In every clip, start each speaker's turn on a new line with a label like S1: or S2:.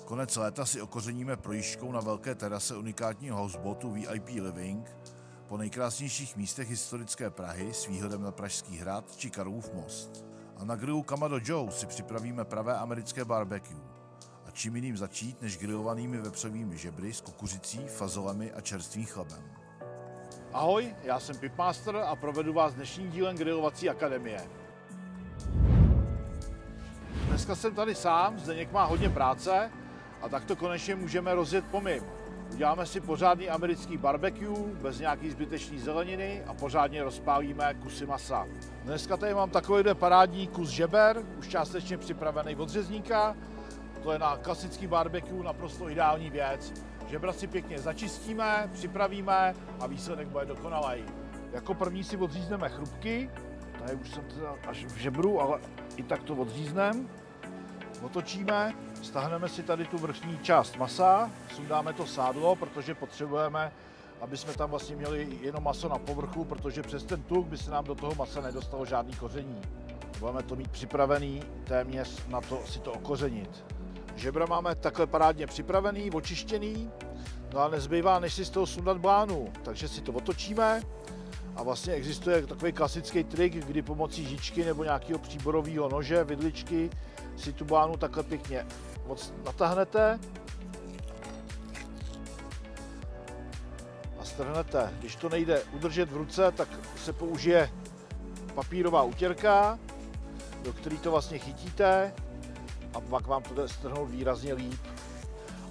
S1: Konec léta si okořeníme projížďkou na velké terase unikátního houseboatu VIP Living po nejkrásnějších místech historické Prahy s výhledem na Pražský hrad či Karlův most. A na grilu Kamado Joe si připravíme pravé americké barbecue. A čím jiným začít než grilovanými vepřovými žebry s kukuřicí, fazolemi a čerstvým chlebem. Ahoj, já jsem Pipmaster a provedu vás dnešním dílem Grilovací akademie. Dneska jsem tady sám, Zdeněk má hodně práce a tak to konečně můžeme rozjet po mým. Uděláme si pořádný americký barbecue, bez nějaký zbytečný zeleniny a pořádně rozpálíme kusy masa. Dneska tady mám takovýhle parádní kus žeber, už částečně připravený od řezníka. To je na klasický barbecue naprosto ideální věc. Žebra si pěkně začistíme, připravíme a výsledek bude dokonalý. Jako první si odřízneme chrupky. Tady už jsem teda až v žebru, ale i tak to odřízneme. Otočíme, stáhneme si tady tu vrchní část masa, sundáme to sádlo, protože potřebujeme, aby jsme tam vlastně měli jenom maso na povrchu, protože přes ten tuk by se nám do toho masa nedostalo žádný koření. Budeme to mít připravený téměř na to si to okořenit. Žebra máme takhle parádně připravený, očištěný, no a nezbývá, než si z toho sundat blánu, takže si to otočíme a vlastně existuje takový klasický trik, kdy pomocí žičky nebo nějakého příborového nože, vidličky si tu blánu takhle pěkně natáhnete a strhnete. Když to nejde udržet v ruce, tak se použije papírová utěrka, do které to vlastně chytíte a pak vám to jde strhnout výrazně líp.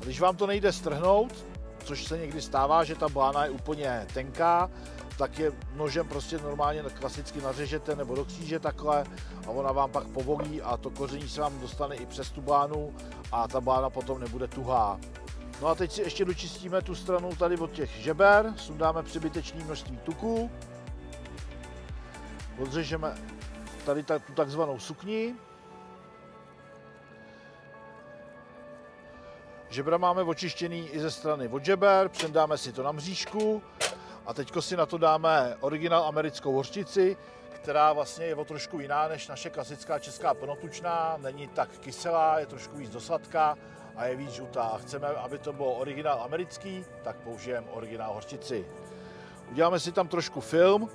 S1: A když vám to nejde strhnout, což se někdy stává, že ta blána je úplně tenká, tak je nožem prostě normálně klasicky nařežete nebo do kříže takhle a ona vám pak povolí a to koření se vám dostane i přes tu blánu a ta blána potom nebude tuhá. No a teď si ještě dočistíme tu stranu tady od těch žeber, sundáme přebytečné množství tuku, odřežeme tady tu takzvanou sukni. Žebra máme očištěný i ze strany od žeber, předáme si to na mřížku a teďko si na to dáme originál americkou hořčici, která vlastně je o trošku jiná než naše klasická česká plnotučná, není tak kyselá, je trošku víc dosladká a je víc žlutá. A chceme, aby to bylo originál americký, tak použijeme originál hořčici. Uděláme si tam trošku film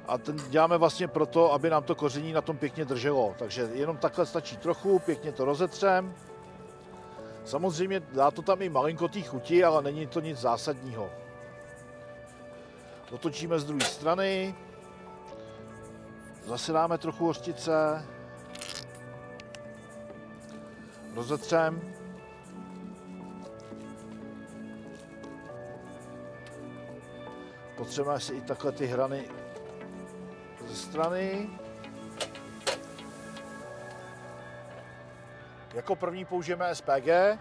S1: a ten děláme vlastně proto, aby nám to koření na tom pěkně drželo. Takže jenom takhle stačí trochu, pěkně to rozetřem. Samozřejmě dá to tam i malinkotý chuti, ale není to nic zásadního. Otočíme z druhé strany, zase dáme trochu hořčice, rozetřem. Potřebujeme si i takhle ty hrany ze strany. Jako první použijeme SPG,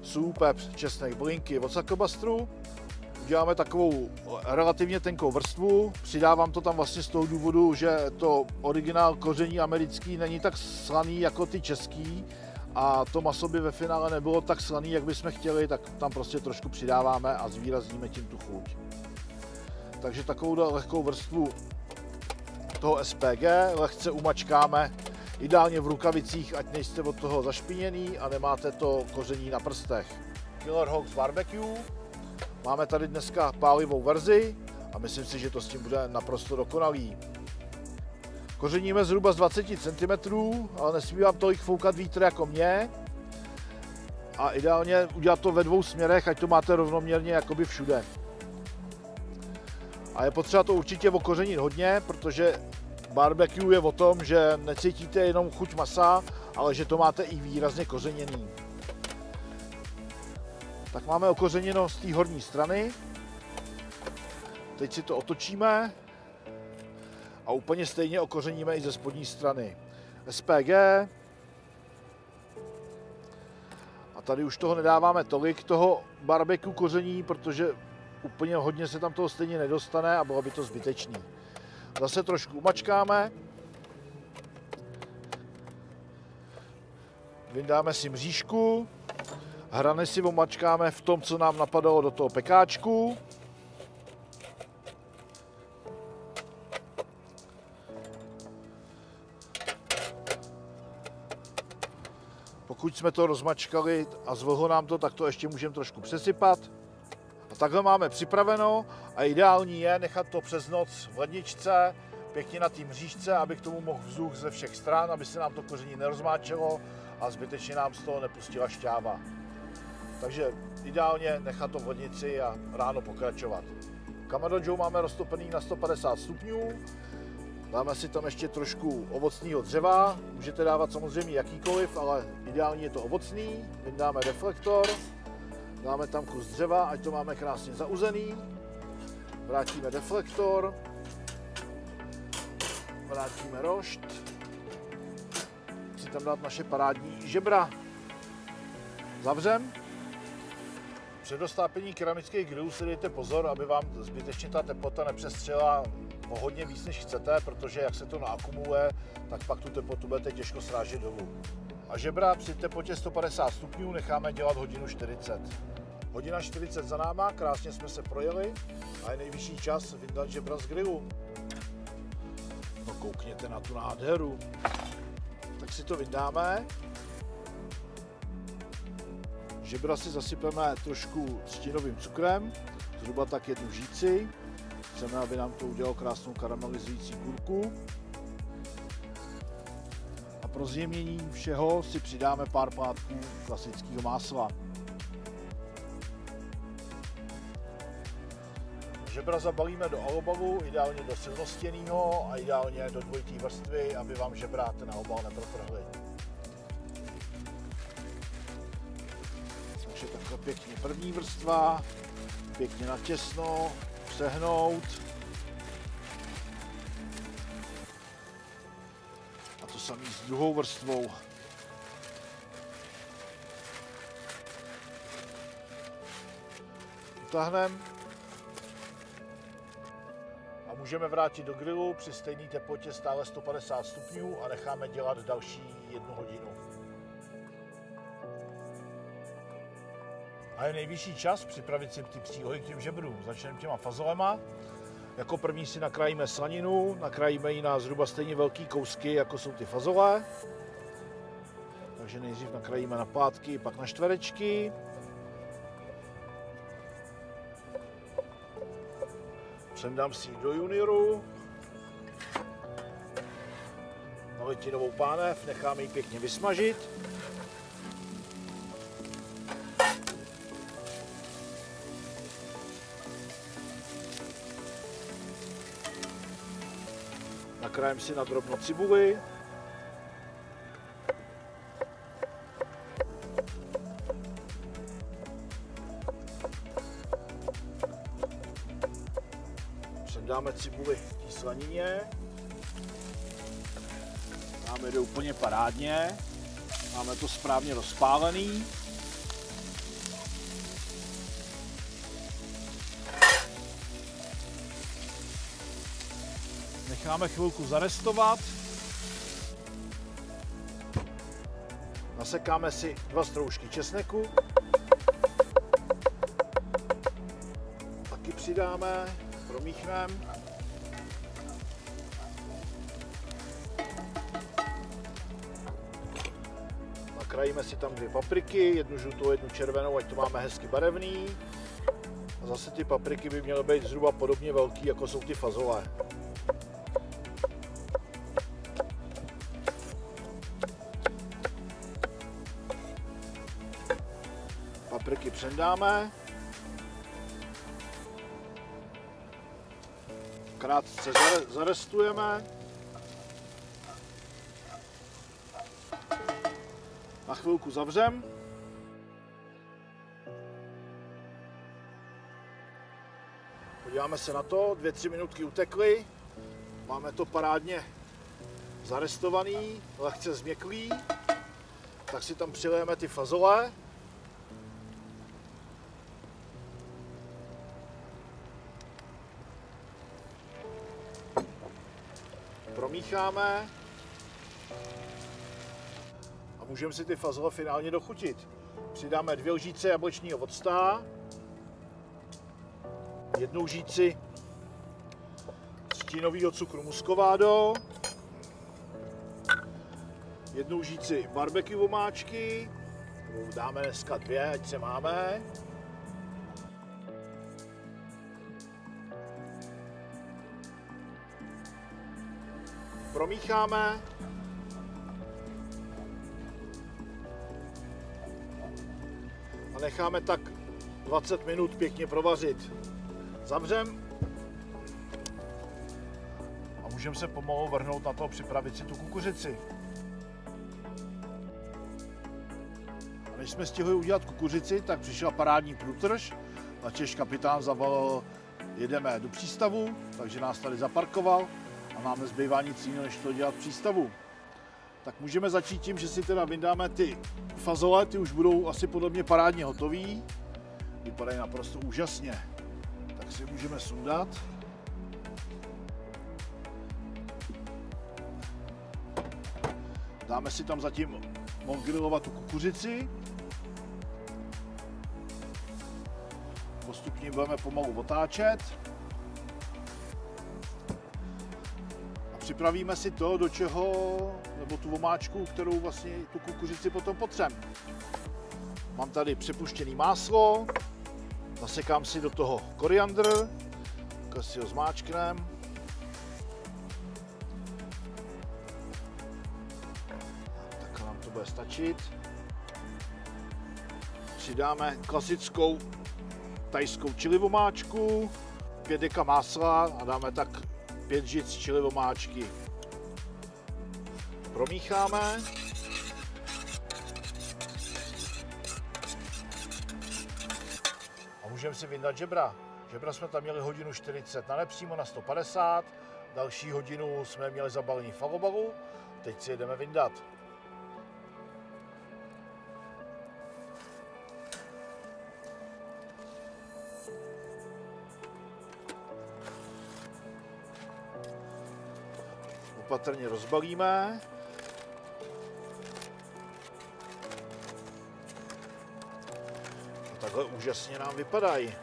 S1: sůl, pepř, česnek, bylinky, ocet klobastru. Uděláme takovou relativně tenkou vrstvu, přidávám to tam vlastně z toho důvodu, že to originál koření americký není tak slaný jako ty český a to maso by ve finále nebylo tak slaný, jak bychom chtěli, tak tam prostě trošku přidáváme a zvýrazníme tím tu chuť. Takže takovou lehkou vrstvu toho SPG lehce umačkáme, ideálně v rukavicích, ať nejste od toho zašpiněný a nemáte to koření na prstech. Killer Hogs Barbecue. Máme tady dneska pálivou verzi a myslím si, že to s tím bude naprosto dokonalý. Kořeníme zhruba z 20 cm, ale nesmí vám tolik foukat vítr jako mě. A ideálně udělat to ve dvou směrech, ať to máte rovnoměrně jakoby všude. A je potřeba to určitě okořenit hodně, protože barbecue je o tom, že necítíte jenom chuť masa, ale že to máte i výrazně kořeněný. Tak máme okořeněno z té horní strany. Teď si to otočíme a úplně stejně okořeníme i ze spodní strany. SPG. A tady už toho nedáváme tolik, toho barbecue koření, protože úplně hodně se tam toho stejně nedostane a bylo by to zbytečný. Zase trošku umačkáme. Vyndáme si mřížku. Hrany si omačkáme v tom, co nám napadalo do toho pekáčku. Chuť jsme to rozmačkali a zvlhlo nám to, tak to ještě můžeme trošku přesypat. A takhle máme připraveno a ideální je nechat to přes noc v ledničce, pěkně na té mřížce, aby k tomu mohl vzduch ze všech stran, aby se nám to koření nerozmáčelo a zbytečně nám z toho nepustila šťáva. Takže ideálně nechat to v lednici a ráno pokračovat. Kamado Joe máme roztopený na 150 stupňů. Dáme si tam ještě trošku ovocného dřeva. Můžete dávat samozřejmě jakýkoliv, ale ideálně je to ovocný. Vyndáme reflektor. Dáme tam kus dřeva, ať to máme krásně zauzený. Vrátíme deflektor. Vrátíme rošt. Si tam dát naše parádní žebra. Zavřem. Před dostápění keramických grillů si dejte pozor, aby vám zbytečně ta teplota nepřestřela o hodně víc, než chcete, protože jak se to naakumuluje, tak pak tu teplotu budete těžko srážet dolů. A žebra při teplotě 150 stupňů necháme dělat hodinu 40. Hodina 40 za náma, krásně jsme se projeli a je nejvyšší čas vyndat žebra z grillu. No koukněte na tu nádheru. Tak si to vyndáme. Žebra si zasypeme trošku třtinovým cukrem, zhruba tak 1 žíci. Chceme, aby nám to udělalo krásnou karamelizující gůrku. A pro zjemnění všeho si přidáme pár plátků klasického másla. Žebra zabalíme do alobalu, ideálně do silnostěnného a ideálně do dvojité vrstvy, aby vám žebra ten alobal neprotrhly. Takže takhle pěkně první vrstva, pěkně natěsno, přehnout. A to samé s druhou vrstvou. Utáhneme. A můžeme vrátit do grillu při stejné teplotě stále 150 stupňů a necháme dělat další 1 hodinu. A je nejvyšší čas připravit si ty přílohy k těm žebrům. Začneme těma fazolema. Jako první si nakrájíme slaninu, nakrájíme ji na zhruba stejně velký kousky, jako jsou ty fazole. Takže nejdřív nakrájíme na plátky, pak na čtverečky. Přendám si ji do junioru. Na letinovou pánev, necháme ji pěkně vysmažit. Nakrájím si na drobno cibuli. Dáme cibuli v té slanině. Dáme to úplně parádně. Máme to správně rozpálený. Necháme chvilku zarestovat. Nasekáme si 2 stroužky česneku. Taky přidáme. Promíchneme. Nakrájíme si tam 2 papriky, 1 žlutou, 1 červenou, ať to máme hezky barevný. A zase ty papriky by měly být zhruba podobně velký, jako jsou ty fazole. Papriky přendáme. Krátce zarestujeme. Na chvilku zavřem. Podíváme se na to, 2-3 minutky utekly. Máme to parádně zarestovaný, lehce změklý. Tak si tam přilijeme ty fazole. Promícháme a můžeme si ty fazole finálně dochutit. Přidáme 2 lžíce jablečného octa, 1 lžíci třtinového cukru muscovado, jednu lžíci barbecue omáčky, dáme dneska 2, ať se máme. Promícháme. A necháme tak 20 minut pěkně provařit. Zavřem. A můžeme se pomalu vrhnout na to, připravit si tu kukuřici. A než jsme stihli udělat kukuřici, tak přišla parádní průtrž. Načež kapitán zavolal, jedeme do přístavu, takže nás tady zaparkoval a nám nezbývá nic jiného, než to dělat v přístavu. Tak můžeme začít tím, že si teda vyndáme ty fazole, ty už budou asi podle mě parádně hotový. Vypadají naprosto úžasně. Tak si můžeme sundat. Dáme si tam zatím grilovat tu kukuřici. Postupně budeme pomalu otáčet. A připravíme si to, do čeho, nebo tu omáčku, kterou vlastně tu kukuřici potom potřebujeme. Mám tady přepuštěné máslo, nasekám si do toho koriandr, takhle si ho zmáčknem. Takhle nám to bude stačit. Přidáme klasickou thajskou chili omáčku, 5 deka másla a dáme tak 5 žic chili omáčky. Promícháme. A můžeme si vyndat žebra. Žebra jsme tam měli hodinu 40 na nepřímo na 150, další hodinu jsme měli zabalení v falobalu, teď si jedeme vyndat. Opatrně rozbalíme. A takhle úžasně nám vypadají.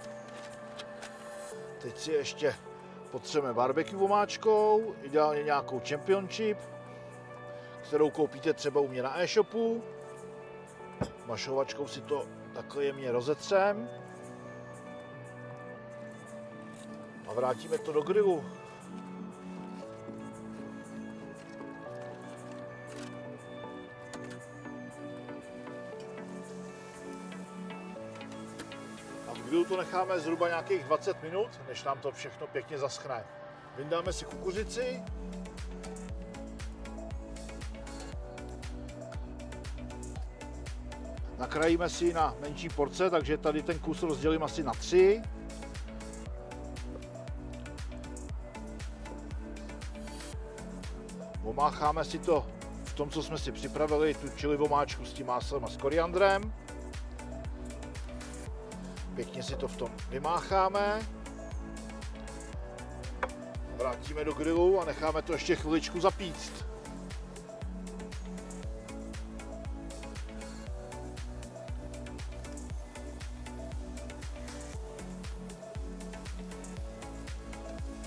S1: Teď si ještě potřebujeme barbecue omáčkou, ideálně nějakou championship, kterou koupíte třeba u mě na e-shopu. Mašovačkou si to takhle jemně rozetřem. A vrátíme to do grilu. Grilu to necháme zhruba nějakých 20 minut, než nám to všechno pěkně zaschne. Vyndáme si kukuřici. Nakrájíme si na menší porce, takže tady ten kus rozdělím asi na 3. Omácháme si to v tom, co jsme si připravili, tu chili omáčku s tím máslem a s koriandrem. Pěkně si to v tom vymácháme. Vrátíme do grilu a necháme to ještě chviličku zapíct.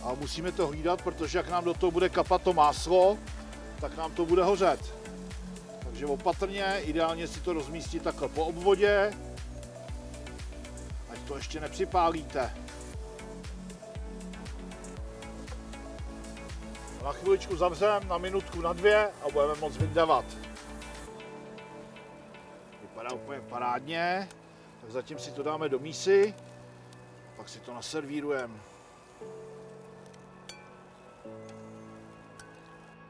S1: A musíme to hlídat, protože jak nám do toho bude kapat to máslo, tak nám to bude hořet. Takže opatrně, ideálně si to rozmístit takhle po obvodě. Ať to ještě nepřipálíte. Na chviličku zavřem, na minutku, na 2 a budeme moct vyndavat. Vypadá úplně parádně. Tak zatím si to dáme do mísy, pak si to naservírujeme.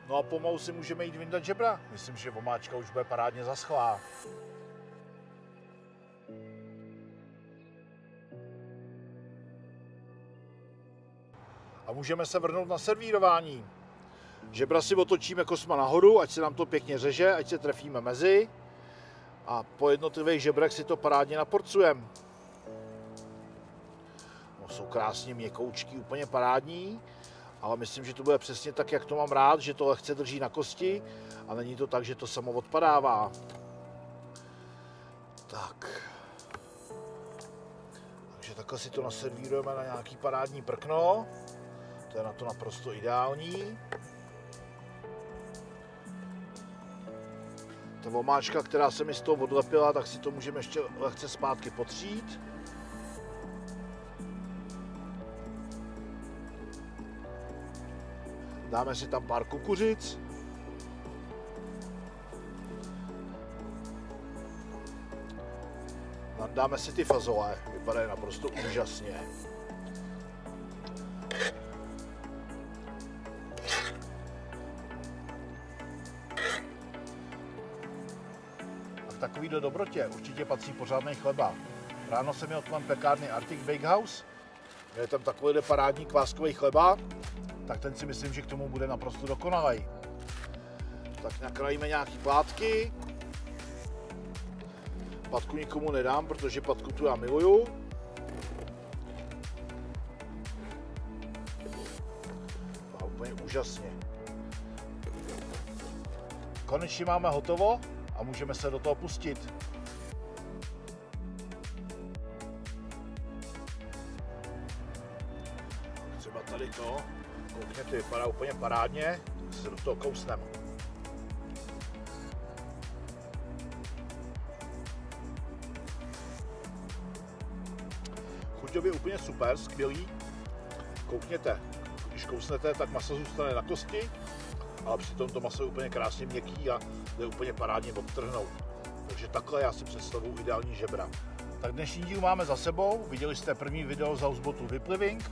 S1: No a pomalu si můžeme jít vyndat žebra. Myslím, že omáčka už bude parádně zaschlá. A můžeme se vrhnout na servírování. Žebra si otočíme kosma nahoru, ať se nám to pěkně řeže, ať se trefíme mezi. A po jednotlivých žebrech si to parádně naporcujeme. No, jsou krásně měkoučky, úplně parádní. Ale myslím, že to bude přesně tak, jak to mám rád, že to lehce drží na kosti a není to tak, že to samo odpadává. Tak. Takže takhle si to naservírujeme na nějaký parádní prkno. To je na to naprosto ideální. Ta omáčka, která se mi z toho odlepila, tak si to můžeme ještě lehce zpátky potřít. Dáme si tam pár kukuřic. Dáme si ty fazole, vypadají naprosto úžasně. A k takovýhle dobrotě určitě patří pořádný chleba. Ráno jsem měl kolem pekárny Arctic Bakehouse, je tam takovýhle parádní kváskový chleba, tak ten si myslím, že k tomu bude naprosto dokonalý. Tak nakrajíme nějaký plátky. Patku nikomu nedám, protože patku tu já miluju. A úplně úžasně. Konečně máme hotovo a můžeme se do toho pustit. Třeba tady to, koukněte, vypadá úplně parádně, tak se do toho kousneme. Chuťově úplně super, skvělý. Koukněte, když kousnete, tak maso zůstane na kosti, ale přitom to maso je úplně krásně měkký a jde úplně parádně odtrhnout. Takže takhle já si představuji ideální žebra. Tak dnešní díl máme za sebou. Viděli jste první video z Houseboatu Vypliving.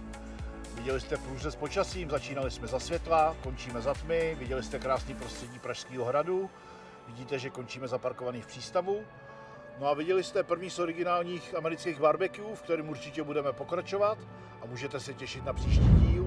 S1: Viděli jste průřez počasím, začínali jsme za světla, končíme za tmy. Viděli jste krásný prostředí Pražského hradu. Vidíte, že končíme zaparkovaný v přístavu. No a viděli jste první z originálních amerických barbecue, v kterém určitě budeme pokračovat a můžete se těšit na příští díl.